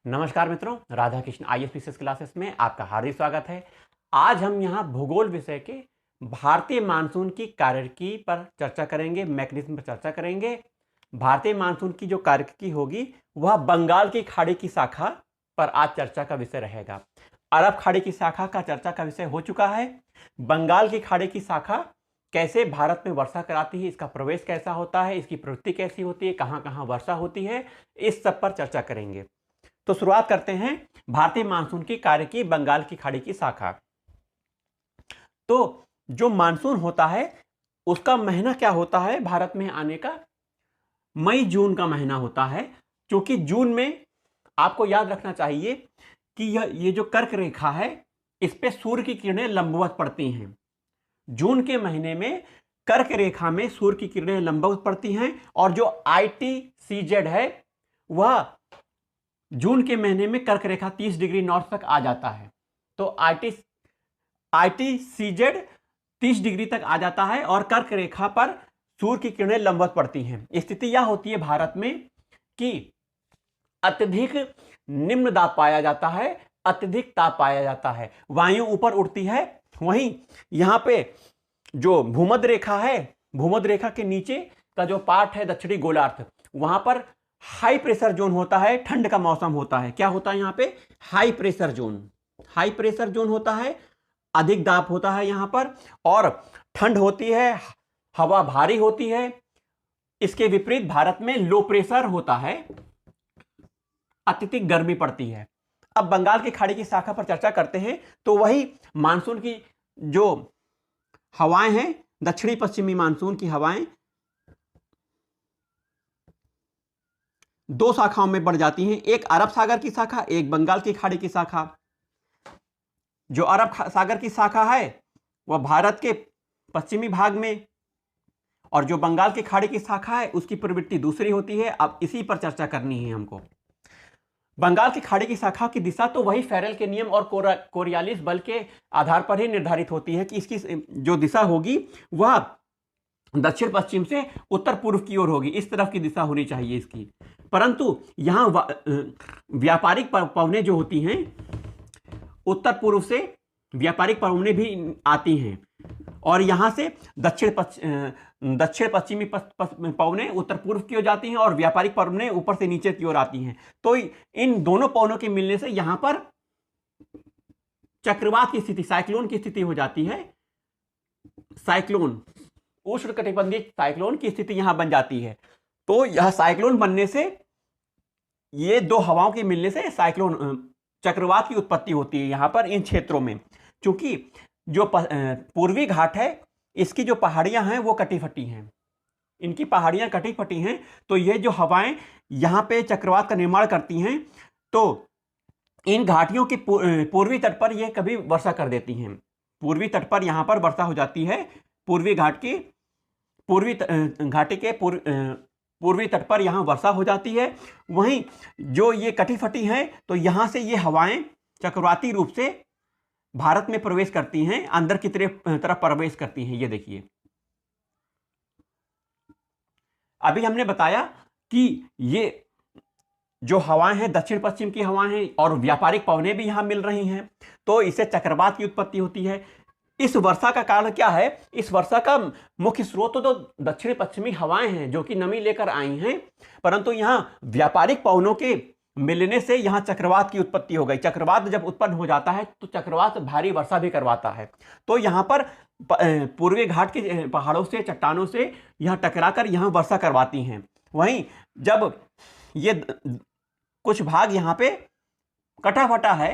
नमस्कार मित्रों, Radha Krishna IAS classes में आपका हार्दिक स्वागत है। आज हम यहाँ भूगोल विषय के भारतीय मानसून की कार्यकी पर चर्चा करेंगे, मैकेनिज्म पर चर्चा करेंगे। भारतीय मानसून की जो कार्यकी होगी वह बंगाल की खाड़ी की शाखा पर आज चर्चा का विषय रहेगा। अरब खाड़ी की शाखा का चर्चा का विषय हो चुका है। बंगाल की खाड़ी की शाखा कैसे भारत में वर्षा कराती है, इसका प्रवेश कैसा होता है, इसकी प्रवृत्ति कैसी होती है, कहाँ कहाँ वर्षा होती है, इस सब पर चर्चा करेंगे। तो शुरुआत करते हैं भारतीय मानसून की कार्यकी बंगाल की खाड़ी की शाखा। तो जो मानसून होता है उसका महीना क्या होता है भारत में आने का? मई जून का महीना होता है, क्योंकि जून में आपको याद रखना चाहिए कि ये जो कर्क रेखा है इस पे सूर्य की किरणें लंबवत पड़ती हैं। जून के महीने में कर्क रेखा में सूर्य की किरणें लंबवत पड़ती हैं और जो ITCZ है वह जून के महीने में कर्क रेखा 30 डिग्री नॉर्थ तक आ जाता है। तो ITCZ 30 डिग्री तक आ जाता है और कर्क रेखा पर सूर्य की किरणें लंबवत पड़ती हैं। स्थिति यह होती है भारत में कि अत्यधिक निम्न दाब पाया जाता है, अत्यधिक ताप पाया जाता है, वायु ऊपर उड़ती है। वहीं यहां पे जो भूमध्य रेखा है, भूमध्य रेखा के नीचे का जो पार्ट है दक्षिणी गोलार्ध, वहां पर हाई प्रेशर जोन होता है, ठंड का मौसम होता है। क्या होता है यहां पे? High pressure zone. High pressure zone होता है, अधिक दाब होता है यहां पर और ठंड होती है, हवा भारी होती है। इसके विपरीत भारत में लो प्रेशर होता है, अत्यधिक गर्मी पड़ती है। अब बंगाल की खाड़ी की शाखा पर चर्चा करते हैं। तो वही मानसून की जो हवाएं हैं, दक्षिणी पश्चिमी मानसून की हवाएं दो शाखाओं में बढ़ जाती हैं, एक अरब सागर की शाखा, एक बंगाल की खाड़ी की शाखा। जो अरब सागर की शाखा है वह भारत के पश्चिमी भाग में और जो बंगाल की खाड़ी की शाखा है उसकी प्रवृत्ति दूसरी होती है। अब इसी पर चर्चा करनी है हमको। बंगाल की खाड़ी की शाखा की दिशा तो वही फेरेल के नियम और कोरियालिस बल के आधार पर ही निर्धारित होती है कि इसकी जो दिशा होगी वह दक्षिण पश्चिम से उत्तर पूर्व की ओर होगी। इस तरफ की दिशा होनी चाहिए इसकी। परंतु यहां व्यापारिक पवनें जो होती हैं उत्तर पूर्व से व्यापारिक पवनें भी आती हैं और यहां से दक्षिण पश्चिमी पवनें उत्तर पूर्व की ओर जाती हैं और व्यापारिक पवनें ऊपर से नीचे की ओर आती हैं। तो इन दोनों पवनों के मिलने से यहां पर चक्रवात की स्थिति, साइक्लोन की स्थिति हो जाती है। साइक्लोन, उष्णकटिबंधीय साइक्लोन की स्थिति यहां बन जाती है। तो यह साइक्लोन बनने से, ये दो हवाओं के मिलने से साइक्लोन, चक्रवात की उत्पत्ति होती है यहां पर इन क्षेत्रों में। क्योंकि जो पूर्वी घाट है इसकी जो पहाड़ियां हैं वो कटी फटी हैं, इनकी पहाड़ियां कटी फटी हैं। तो ये जो हवाएं यहां पे चक्रवात का निर्माण करती हैं, तो इन घाटियों के पूर्वी तट पर ये कभी वर्षा कर देती हैं। पूर्वी तट पर यहां पर वर्षा हो जाती है। पूर्वी घाट की घाटी के पूर्वी तट पर यहां वर्षा हो जाती है। वहीं जो ये कटी फटी हैं तो यहां से ये हवाएं चक्रवाती रूप से भारत में प्रवेश करती हैं, अंदर की तरफ प्रवेश करती हैं। ये देखिए, अभी हमने बताया कि ये जो हवाएं हैं दक्षिण पश्चिम की हवाएं हैं और व्यापारिक पवनें भी यहां मिल रही हैं, तो इससे चक्रवात की उत्पत्ति होती है। इस वर्षा का कारण क्या है? इस वर्षा का मुख्य स्रोत तो दक्षिण पश्चिमी हवाएं हैं जो कि नमी लेकर आई हैं, परंतु यहां व्यापारिक पवनों के मिलने से यहां चक्रवात की उत्पत्ति हो गई। चक्रवात जब उत्पन्न हो जाता है तो चक्रवात भारी वर्षा भी करवाता है। तो यहां पर पूर्वी घाट के पहाड़ों से, चट्टानों से यहां टकराकर यहां वर्षा करवाती हैं। वहीं जब ये कुछ भाग यहां पे कटा फटा है,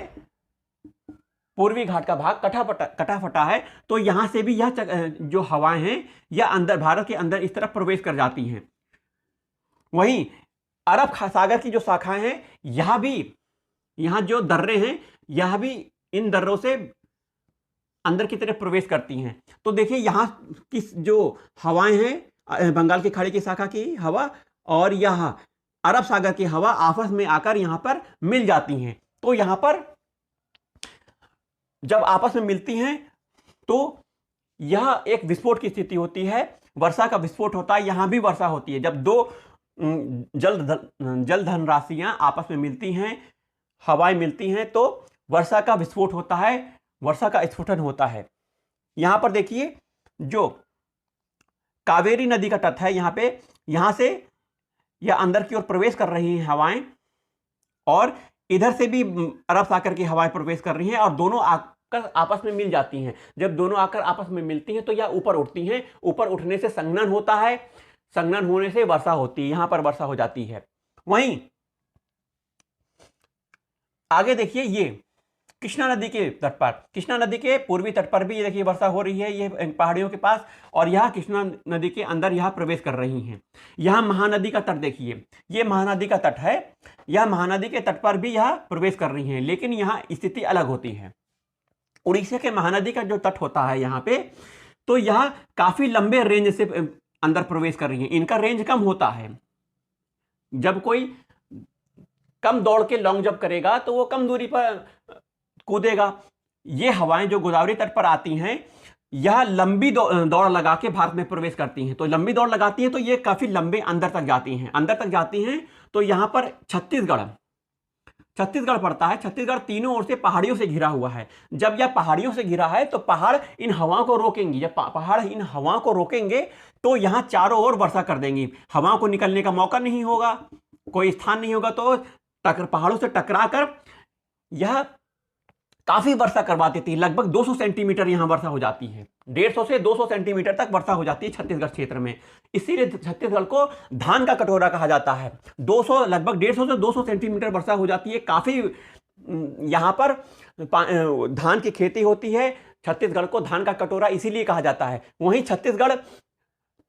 पूर्वी घाट का भाग कटा फटा है, तो यहां से भी यह जो हवाएं हैं यह अंदर, भारत के अंदर इस तरफ प्रवेश कर जाती हैं। वहीं अरब सागर की जो शाखाएं हैं, यहां जो दर्रे हैं, यह भी इन दर्रों से अंदर की तरफ प्रवेश करती हैं। तो देखिए यहां की जो हवाएं हैं, बंगाल की खाड़ी की शाखा की हवा और यह अरब सागर की हवा आपस में आकर यहां पर मिल जाती हैं। तो यहां पर जब आपस में मिलती हैं तो यह एक विस्फोट की स्थिति होती है, वर्षा का विस्फोट होता है। यहां भी वर्षा होती है जब दो जल धनराशियां आपस में मिलती हैं, हवाएं मिलती हैं तो वर्षा का विस्फोट होता है, वर्षा का स्फुटन होता है। यहां पर देखिए जो कावेरी नदी का तट है, यहां पे, यहां से यह अंदर की ओर प्रवेश कर रही हैं हवाएं, और इधर से भी अरब सागर की हवाएं प्रवेश कर रही हैं, और दोनों आकर आपस में मिल जाती हैं। जब दोनों आकर आपस में मिलती हैं तो यह ऊपर उठती हैं, ऊपर उठने से संघनन होता है, संघनन होने से वर्षा होती है, यहां पर वर्षा हो जाती है। वहीं आगे देखिए ये कृष्णा नदी के तट पर, कृष्णा नदी के पूर्वी तट पर भी ये देखिए वर्षा हो रही है, ये पहाड़ियों के पास, और यह कृष्णा नदी के अंदर यह प्रवेश कर रही हैं। यह महानदी का तट देखिए, ये महानदी का तट है, यह महानदी के तट पर भी यह प्रवेश कर रही हैं, लेकिन यहां स्थिति अलग होती है। उड़ीसा के महानदी का जो तट होता है यहां पे, तो यह काफी लंबे रेंज से अंदर प्रवेश कर रही है, इनका रेंज कम होता है। जब कोई कम दौड़ के लॉन्ग जंप करेगा तो वो कम दूरी पर कूदेगा। ये हवाएं जो गोदावरी तट पर आती हैं, यह लंबी दौड़ लगा के भारत में प्रवेश करती हैं। तो लंबी दौड़ लगाती हैं तो ये काफी लंबे अंदर तक जाती हैं, अंदर तक जाती हैं। तो यहां पर छत्तीसगढ़ पड़ता है। छत्तीसगढ़ तीनों ओर से पहाड़ियों से घिरा हुआ है। जब यह पहाड़ियों से घिरा है तो पहाड़ इन हवाओं को रोकेंगी, जब पहाड़ इन हवाओं को रोकेंगे तो यहां चारों ओर वर्षा कर देंगी, हवाओं को निकलने का मौका नहीं होगा, कोई स्थान नहीं होगा, तो पहाड़ों से टकरा कर यह काफी वर्षा करवा देती है। लगभग 200 सेंटीमीटर यहां वर्षा हो जाती है, 150 से 200 सेंटीमीटर तक वर्षा हो जाती है छत्तीसगढ़ क्षेत्र में। इसीलिए छत्तीसगढ़ को धान का कटोरा कहा जाता है। 200, लगभग 150 से 200 सेंटीमीटर वर्षा हो जाती है। काफी यहां पर धान की खेती होती है। छत्तीसगढ़ को धान का कटोरा इसीलिए कहा जाता है। वहीं छत्तीसगढ़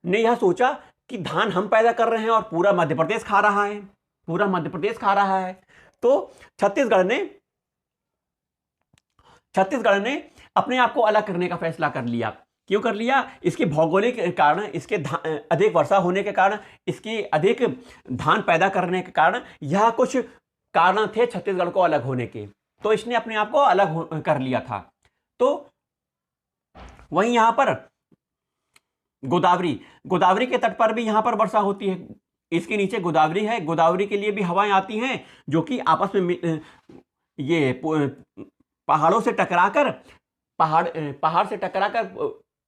ने यह सोचा कि धान हम पैदा कर रहे हैं और पूरा मध्य प्रदेश खा रहा है, पूरा मध्य प्रदेश खा रहा है। तो छत्तीसगढ़ ने अपने आप को अलग करने का फैसला कर लिया। क्यों कर लिया? इसके भौगोलिक कारण, इसके अधिक वर्षा होने के कारण, इसकी अधिक धान पैदा करने के कारण, यह कुछ कारण थे छत्तीसगढ़ को अलग होने के, तो इसने अपने आप को अलग कर लिया था। तो वहीं यहां पर गोदावरी के तट पर भी यहां पर वर्षा होती है। इसके नीचे गोदावरी है, गोदावरी के लिए भी हवाएं आती हैं जो कि आपस में ये पहाड़ों से टकराकर, पहाड़ से टकराकर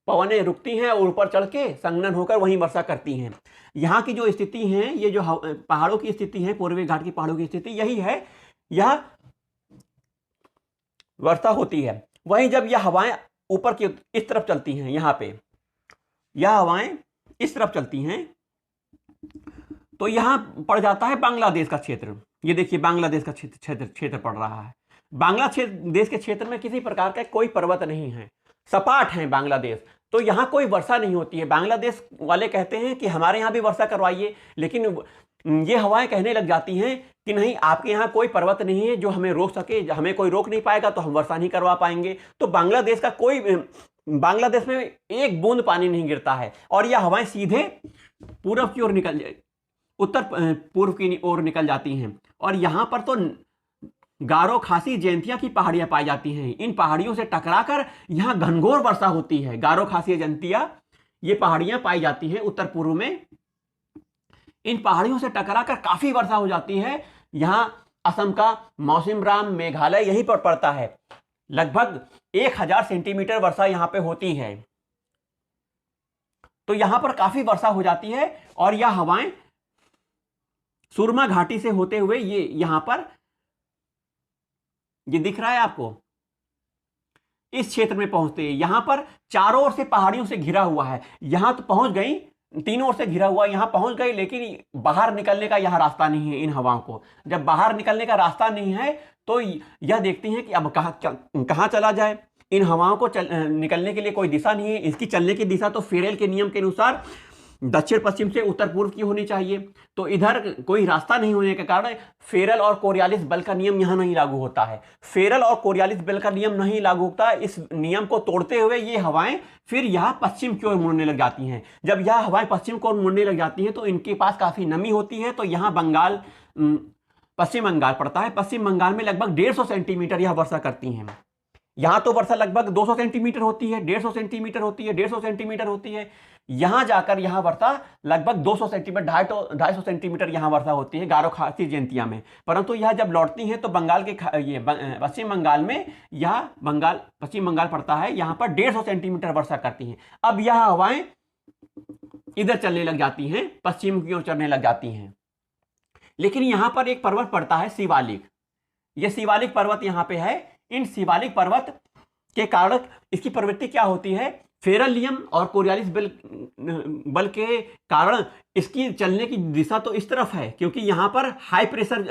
पवनें रुकती हैं और ऊपर चढ़ के संघनन होकर वहीं वर्षा करती हैं। यहाँ की जो स्थिति है, ये जो पहाड़ों की स्थिति है, पूर्वी घाट की पहाड़ों की स्थिति यही है, यह वर्षा होती है। वहीं जब यह हवाएं ऊपर की इस तरफ चलती हैं, यहाँ पे यह हवाएं इस तरफ चलती हैं, तो यहां पड़ जाता है बांग्लादेश का क्षेत्र। ये देखिए बांग्लादेश का क्षेत्र पड़ रहा है। बांग्लादेश के क्षेत्र में किसी प्रकार का कोई पर्वत नहीं है, सपाट है बांग्लादेश, तो यहां कोई वर्षा नहीं होती है। बांग्लादेश वाले कहते हैं कि हमारे यहां भी वर्षा करवाइए, लेकिन ये हवाएं कहने लग जाती हैं कि नहीं, आपके यहां कोई पर्वत नहीं है जो हमें रोक सके, हमें कोई रोक नहीं पाएगा, तो हम वर्षा नहीं करवा पाएंगे। तो बांग्लादेश में एक बूंद पानी नहीं गिरता है, और यह हवाएं सीधे पूर्व की ओर उत्तर पूर्व की ओर निकल जाती हैं। और यहां पर तो गारो, खासी, जयंतिया की पहाड़ियां पाई जाती हैं। इन पहाड़ियों से टकराकर यहां घनघोर वर्षा होती है। गारो, खासी, जयंतिया ये पहाड़ियां पाई जाती हैं उत्तर पूर्व में। इन पहाड़ियों से टकराकर काफी वर्षा हो जाती है। यहां असम का मौसिनराम, मेघालय यहीं पर पड़ता है। लगभग 1000 सेंटीमीटर वर्षा यहां पे होती है। तो यहां पर काफी वर्षा हो जाती है, और यह हवाएं सुरमा घाटी से होते हुए ये यहां पर, ये दिख रहा है आपको, इस क्षेत्र में पहुंचते हैं। यहां पर चारों ओर से पहाड़ियों से घिरा हुआ है। यहां तो पहुंच गई, तीनों ओर से घिरा हुआ, यहां पहुंच गई, लेकिन बाहर निकलने का यह रास्ता नहीं है इन हवाओं को। जब बाहर निकलने का रास्ता नहीं है तो यह देखती हैं कि अब कहां चला जाए। इन हवाओं को निकलने के लिए कोई दिशा नहीं है। इसकी चलने की दिशा तो फेरेल के नियम के अनुसार दक्षिण पश्चिम से उत्तर पूर्व की होनी चाहिए। तो इधर कोई रास्ता नहीं होने के कारण फेरल और कोरियालिस बल का नियम यहां नहीं लागू होता है। फेरल और कोरियालिस बल का नियम नहीं लागू होता। इस नियम को तोड़ते हुए ये हवाएं फिर यहां पश्चिम की ओर मुड़ने लग जाती हैं। जब यह हवाएं पश्चिम की ओर मुड़ने लग जाती हैं तो इनके पास काफी नमी होती है। तो यहां पश्चिम बंगाल पड़ता है। पश्चिम बंगाल में लगभग 150 सेंटीमीटर यह वर्षा करती हैं। यहां तो वर्षा लगभग 200 सेंटीमीटर होती है, 150 सेंटीमीटर होती है, 150 सेंटीमीटर होती है। यहां जाकर यहां वर्षा लगभग 200 सेंटीमीटर, 250 सेंटीमीटर यहां वर्षा होती है गारो खासी जयंतिया में। परंतु यह जब लौटती हैं तो बंगाल के पश्चिम बंगाल में, यह बंगाल पश्चिम बंगाल पड़ता है, यहां पर 150 सेंटीमीटर वर्षा करती हैं। अब यह हवाएं इधर चलने लग जाती हैं, पश्चिम की ओर चलने लग जाती हैं। लेकिन यहां पर एक पर्वत पड़ता है शिवालिक। यह शिवालिक पर्वत यहां पे है। इन शिवालिक पर्वत के कारण इसकी प्रवृत्ति क्या होती है, फेरलियम और कोरियालिस बल के कारण इसकी चलने की दिशा तो इस तरफ है, क्योंकि यहां पर हाई प्रेशर,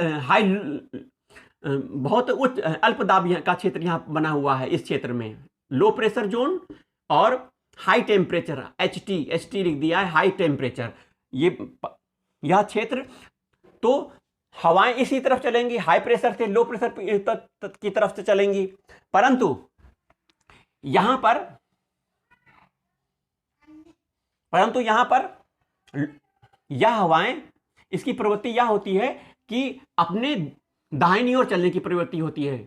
बहुत उच्च अल्प दाब का क्षेत्र यहां बना हुआ है। इस क्षेत्र में लो प्रेशर जोन और हाई टेम्परेचर, एच टी लिख दिया है, हाई टेम्परेचर, यह क्षेत्र। तो हवाएं इसी तरफ चलेंगी, हाई प्रेशर से लो प्रेशर की तरफ से चलेंगी। परंतु यहां पर यह हवाएं, इसकी प्रवृत्ति यह होती है कि अपने दाहिनी ओर चलने की प्रवृत्ति होती है।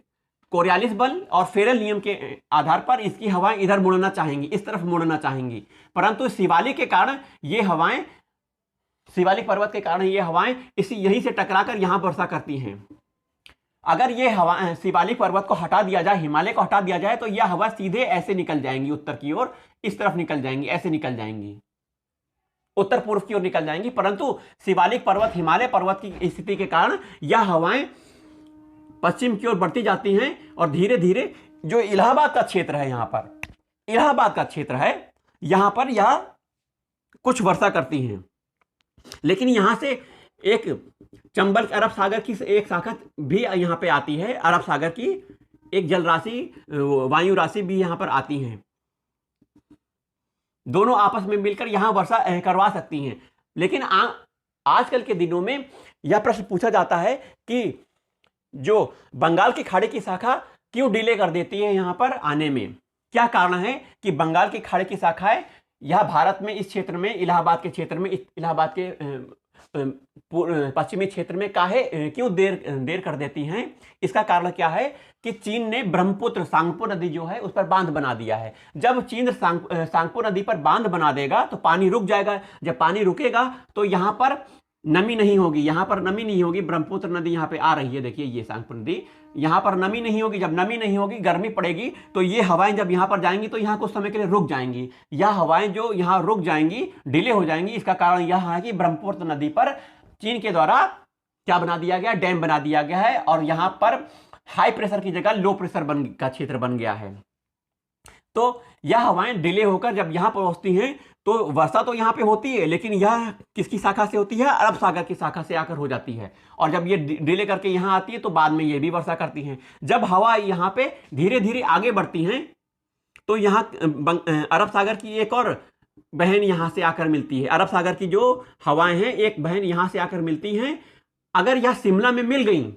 कोरियालिस बल और फेरल नियम के आधार पर इसकी हवाएं इधर मुड़ना चाहेंगी, इस तरफ मुड़ना चाहेंगी। परंतु शिवालिक के कारण ये हवाएं, शिवालिक पर्वत के कारण ये हवाएं यहीं से टकराकर यहां वर्षा करती हैं। अगर ये हवा शिवालिक पर्वत को हटा दिया जाए, हिमालय को हटा दिया जाए, तो यह हवा सीधे ऐसे निकल जाएंगी उत्तर की ओर, इस तरफ निकल जाएंगी, ऐसे निकल जाएंगी, उत्तर पूर्व की ओर निकल जाएंगी। परंतु शिवालिक पर्वत, हिमालय पर्वत की स्थिति के कारण यह हवाएं पश्चिम की ओर बढ़ती जाती हैं और धीरे धीरे जो इलाहाबाद का क्षेत्र है, यहां पर इलाहाबाद का क्षेत्र है, यहां पर यह कुछ वर्षा करती हैं। लेकिन यहां से एक चंबल अरब सागर की एक शाखा भी यहां पे आती है, अरब सागर की एक जल राशि, वायु राशि भी यहां पर आती हैं। दोनों आपस में मिलकर यहां वर्षा करवा सकती हैं। लेकिन आजकल के दिनों में यह प्रश्न पूछा जाता है कि जो बंगाल की खाड़ी की शाखा क्यों डिले कर देती है यहां पर आने में। क्या कारण है कि बंगाल की खाड़ी की शाखाएं यह भारत में इस क्षेत्र में, इलाहाबाद के क्षेत्र में, इलाहाबाद के पश्चिमी क्षेत्र में क्यों देर कर देती हैं। इसका कारण क्या है कि चीन ने ब्रह्मपुत्र, सांगपो नदी जो है उस पर बांध बना दिया है। जब चीन सांगपो नदी पर बांध बना देगा तो पानी रुक जाएगा। जब पानी रुकेगा तो यहां पर नमी नहीं होगी, यहां पर नमी नहीं होगी। ब्रह्मपुत्र नदी यहां पे आ रही है, देखिए ये सांगपो नदी, यहां पर नमी नहीं होगी। जब नमी नहीं होगी, गर्मी पड़ेगी, तो ये हवाएं जब यहां पर जाएंगी तो यहां कुछ समय के लिए रुक जाएंगी। यह हवाएं जो यहां रुक जाएंगी, डिले हो जाएंगी, इसका कारण यह है कि ब्रह्मपुत्र नदी पर चीन के द्वारा क्या बना दिया गया, डैम बना दिया गया है, और यहां पर हाई प्रेशर की जगह लो प्रेशर का क्षेत्र बन गया है। तो यह हवाएं डिले होकर जब यहां पहुंचती हैं तो वर्षा तो यहां पे होती है, लेकिन यह किसकी शाखा से होती है, अरब सागर की शाखा से आकर हो जाती है। और जब ये डिले करके यहां आती है तो बाद में ये भी वर्षा करती हैं। जब हवा यहां पे धीरे धीरे आगे बढ़ती हैं तो यहां अरब सागर की एक और बहन यहां से आकर मिलती है। अरब सागर की जो हवाएं हैं, एक बहन यहां से आकर मिलती हैं। अगर यह शिमला में मिल गई,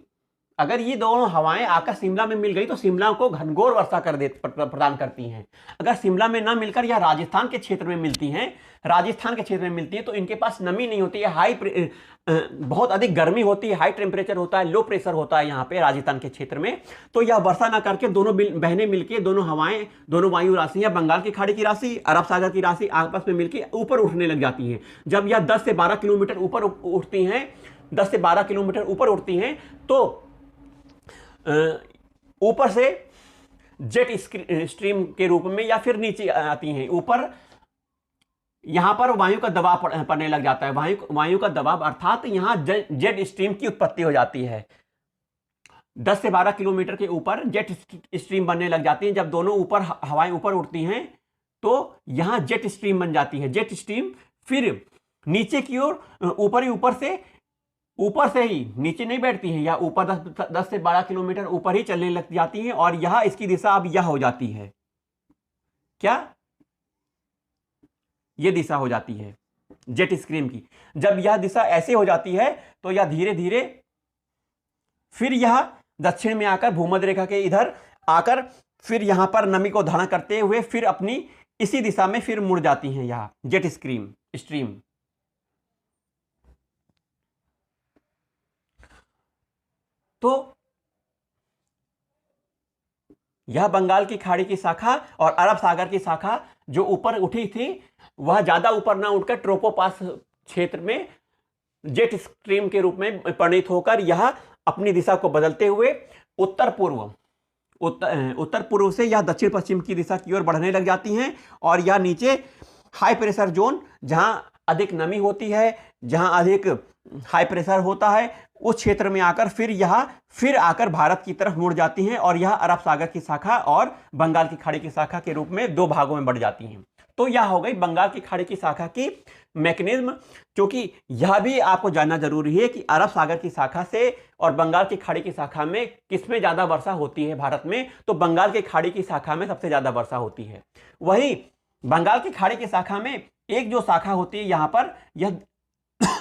अगर ये दोनों हवाएं आकर शिमला में मिल गई तो शिमला को घनघोर वर्षा प्रदान करती हैं। अगर शिमला में ना मिलकर यह राजस्थान के क्षेत्र में मिलती हैं, राजस्थान के क्षेत्र में मिलती है, तो इनके पास नमी नहीं होती है, बहुत अधिक गर्मी होती है, हाई टेम्परेचर होता है, लो प्रेशर होता है यहाँ पे राजस्थान के क्षेत्र में। तो यह वर्षा ना करके दोनों बहनें मिलकर, दोनों हवाएं, दोनों वायु राशि, बंगाल की खाड़ी की राशि, अरब सागर की राशि आपस में मिलकर ऊपर उठने लग जाती है। जब यह 10 से 12 किलोमीटर ऊपर उठती हैं, 10 से 12 किलोमीटर ऊपर उठती हैं, तो ऊपर से जेट स्ट्रीम के रूप में या फिर नीचे आती हैं। ऊपर यहां पर वायु का दबाव पड़ने लग जाता है, वायु का दबाव, अर्थात यहां जेट स्ट्रीम की उत्पत्ति हो जाती है। 10 से 12 किलोमीटर के ऊपर जेट स्ट्रीम बनने लग जाती है। जब दोनों ऊपर हवाएं ऊपर उठती हैं तो यहां जेट स्ट्रीम बन जाती है। जेट स्ट्रीम फिर नीचे की ओर, ऊपर से ही नीचे नहीं बैठती हैं, या ऊपर 10 से 12 किलोमीटर ऊपर ही चलने लग जाती हैं, और यह इसकी दिशा अब यह हो जाती है। क्या यह दिशा हो जाती है जेट स्ट्रीम की। जब यह दिशा ऐसे हो जाती है तो यह धीरे धीरे फिर यह दक्षिण में आकर भूमध्य रेखा के इधर आकर फिर यहां पर नमी को धारण करते हुए फिर अपनी इसी दिशा में फिर मुड़ जाती हैं यह जेट स्ट्रीम। तो यह बंगाल की खाड़ी की शाखा और अरब सागर की शाखा जो ऊपर उठी थी वह ज्यादा ऊपर ना उठकर ट्रोपोपास क्षेत्र में जेट स्ट्रीम के रूप में परिणित होकर यह अपनी दिशा को बदलते हुए उत्तर पूर्व से यह दक्षिण पश्चिम की दिशा की ओर बढ़ने लग जाती हैं और यह नीचे हाई प्रेशर जोन जहां अधिक नमी होती है, जहां अधिक हाई प्रेशर होता है, उस क्षेत्र में आकर फिर आकर भारत की तरफ मुड़ जाती हैं और यह अरब सागर की शाखा और बंगाल की खाड़ी की शाखा के रूप में दो भागों में बढ़ जाती हैं। तो यह हो गई बंगाल की खाड़ी की शाखा की मैकेनिज्म। क्योंकि यह भी आपको जानना जरूरी है कि अरब सागर की शाखा से और बंगाल की खाड़ी की शाखा में किसमें ज्यादा वर्षा होती है भारत में, तो बंगाल की खाड़ी की शाखा में सबसे ज्यादा वर्षा होती है। वही बंगाल की खाड़ी की शाखा में एक जो शाखा होती है यहां पर यह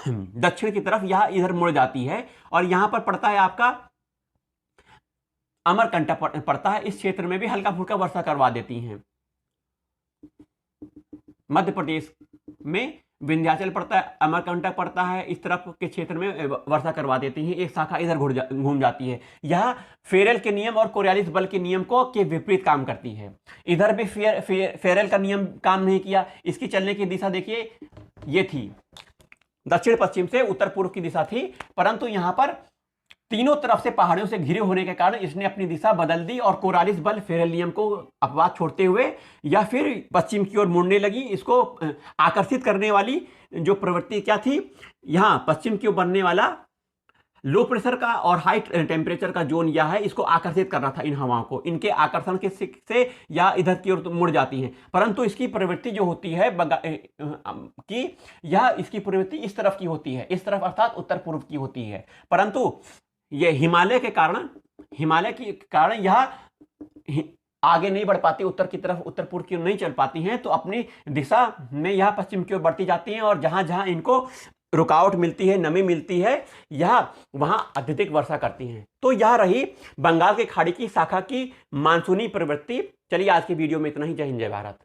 दक्षिण की तरफ यह इधर मुड़ जाती है और यहां पर पड़ता है आपका अमरकंटक पड़ता है। इस क्षेत्र में भी हल्का फुल्का वर्षा करवा देती हैं। मध्य प्रदेश में विंध्याचल पड़ता है, अमरकंटक पड़ता है, इस तरफ के क्षेत्र में वर्षा करवा देती हैं। एक शाखा इधर घूम जाती है। यह फेरेल के नियम और कोरियालिस बल के नियम को के विपरीत काम करती है। इधर भी फेरेल का नियम काम नहीं किया। इसकी चलने की दिशा देखिए, ये थी दक्षिण पश्चिम से उत्तर पूर्व की दिशा थी, परंतु यहां पर तीनों तरफ से पहाड़ियों से घिरे होने के कारण इसने अपनी दिशा बदल दी और कोरालिस बल फेरेल नियम को अपवाद छोड़ते हुए या फिर पश्चिम की ओर मुड़ने लगी। इसको आकर्षित करने वाली जो प्रवृत्ति क्या थी, यहां पश्चिम की ओर बनने वाला लो प्रेशर का और हाई टेम्परेचर का जोन यह है, इसको आकर्षित करना था इन हवाओं को। इनके आकर्षण के से या इधर की ओर मुड़ जाती हैं, परंतु इसकी प्रवृत्ति जो होती है कि यह इसकी प्रवृत्ति इस तरफ की होती है, इस तरफ अर्थात उत्तर पूर्व की होती है। परंतु ये हिमालय के कारण यह आगे नहीं बढ़ पाती, उत्तर की तरफ उत्तर पूर्व की ओर नहीं चल पाती हैं, तो अपनी दिशा में यह पश्चिम की ओर बढ़ती जाती हैं और जहां जहां इनको रुकावट मिलती है, नमी मिलती है, यह वहां अत्यधिक वर्षा करती हैं। तो यह रही बंगाल की खाड़ी की शाखा की मानसूनी प्रवृत्ति। चलिए आज की वीडियो में इतना ही। जय हिंद, जय भारत।